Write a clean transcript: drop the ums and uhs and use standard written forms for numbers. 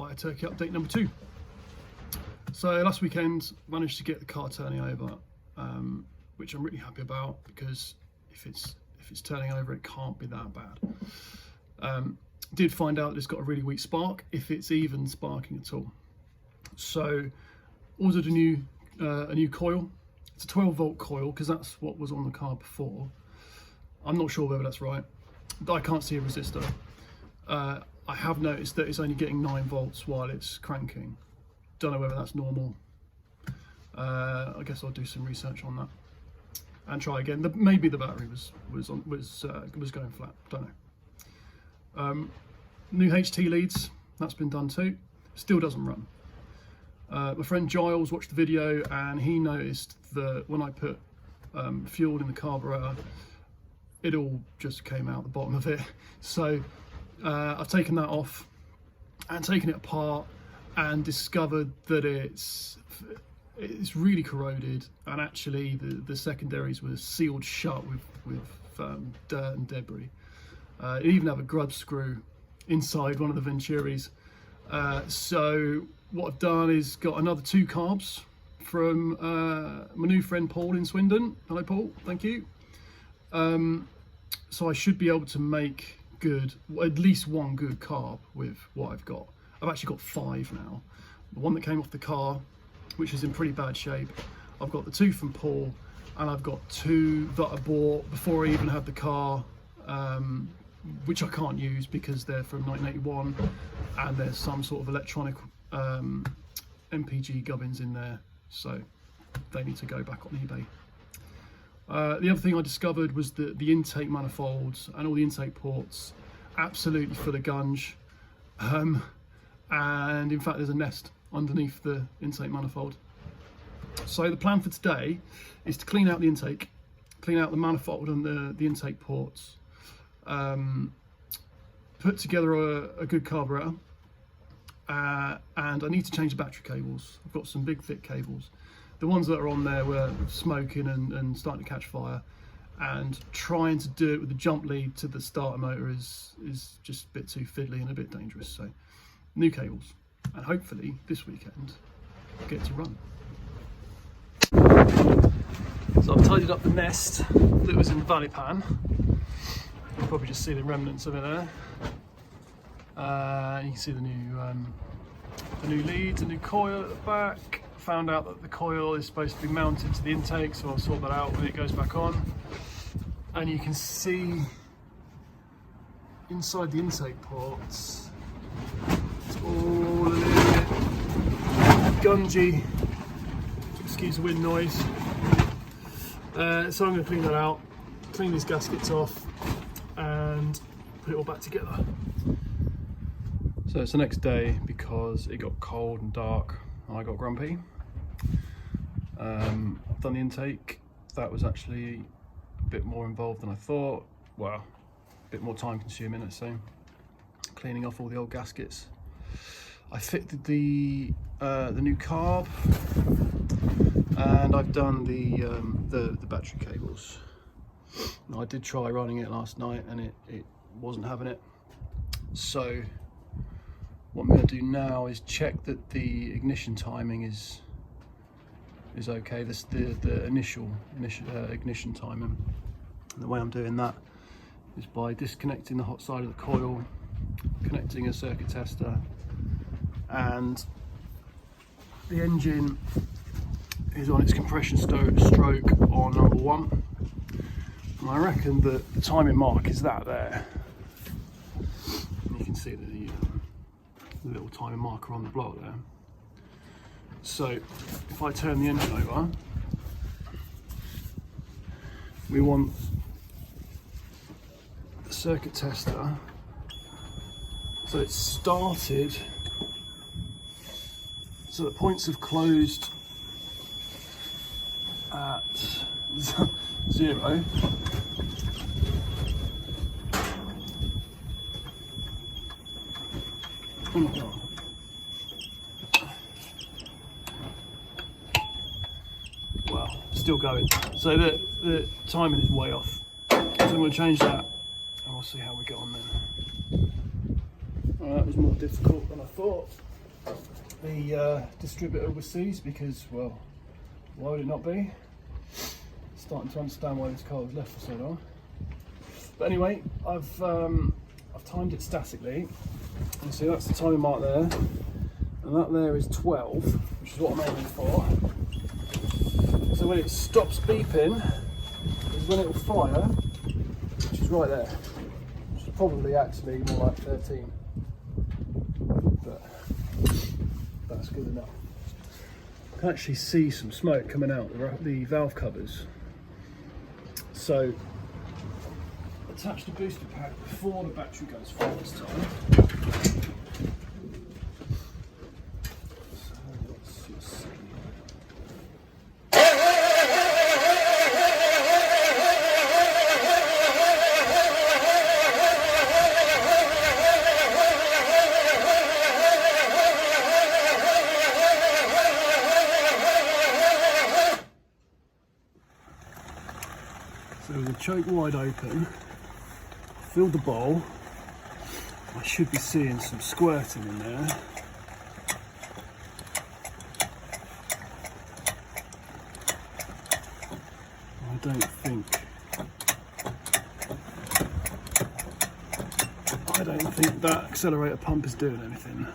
Fire Turkey update number 2. So last weekend managed to get the car turning over, which I'm really happy about, because if it's turning over, it can't be that bad. Did find out that it's got a really weak spark, if it's even sparking at all. So ordered a new coil. It's a 12-volt coil, because that's what was on the car before. I'm not sure whether that's right. I can't see a resistor. I have noticed that it's only getting 9 volts while it's cranking. Don't know whether that's normal. I guess I'll do some research on that and try again. Maybe the battery was going flat. Don't know. New HT leads, that's been done too. Still doesn't run. My friend Giles watched the video and he noticed that when I put fuel in the carburettor, it all just came out the bottom of it. So I've taken that off and taken it apart and discovered that it's really corroded, and actually the secondaries were sealed shut with dirt and debris. It even have a grub screw inside one of the venturis. So what I've done is got another 2 carbs from my new friend Paul in Swindon. Hello Paul, thank you. So I should be able to make at least 1 good carb with what I've got. I've actually got 5 now. The one that came off the car, which is in pretty bad shape. I've got the 2 from Paul, and I've got 2 that I bought before I even had the car, which I can't use because they're from 1981, and there's some sort of electronic MPG gubbins in there, so they need to go back on eBay. The other thing I discovered was that the intake manifolds and all the intake ports absolutely full of gunge, and in fact there's a nest underneath the intake manifold. So the plan for today is to clean out the intake, clean out the manifold and the intake ports, put together a good carburettor, and I need to change the battery cables. I've got some big thick cables. The ones that are on there were smoking and starting to catch fire, and trying to do it with the jump lead to the starter motor is just a bit too fiddly and a bit dangerous. So new cables, and hopefully this weekend I'll get to run. So I've tidied up the nest that was in the valley pan. You'll probably just see the remnants of it there. You can see the new leads, a new coil at the back. Found out that the coil is supposed to be mounted to the intake, so I'll sort that out when it goes back on. And you can see inside the intake ports, it's all a little bit gungy, excuse the wind noise. So I'm going to clean that out, clean these gaskets off and put it all back together. So it's the next day because it got cold and dark and I got grumpy. I've done the intake. That was actually a bit more involved than I thought. Well, a bit more time consuming, let's say. Cleaning off all the old gaskets. I fitted the new carb, and I've done the battery cables. Now, I did try running it last night and it wasn't having it. So what I'm going to do now is check that the ignition timing is okay. This the initial ignition timing. And the way I'm doing that is by disconnecting the hot side of the coil, connecting a circuit tester, and the engine is on its compression stroke on number 1. And I reckon that the timing mark is that there. And you can see the little timing marker on the block there. So if I turn the engine over, we want the circuit tester, so it's started, so the points have closed at 0. Well, still going. So the timing is way off. So I'm going to change that and we'll see how we get on then. Well, that was more difficult than I thought. the distributor was seized because, well, why would it not be? Starting to understand why this car was left for so long. But anyway, I've timed it statically. You see that's the timing mark there, and that there is 12, which is what I'm aiming for. So when it stops beeping is when it will fire, which is right there. Which is probably actually more like 13. But that's good enough. I can actually see some smoke coming out the valve covers. So attach the booster pack before the battery goes full this time. So let's just see. So with the choke wide open, filled the bowl. I should be seeing some squirting in there. I don't think that accelerator pump is doing anything.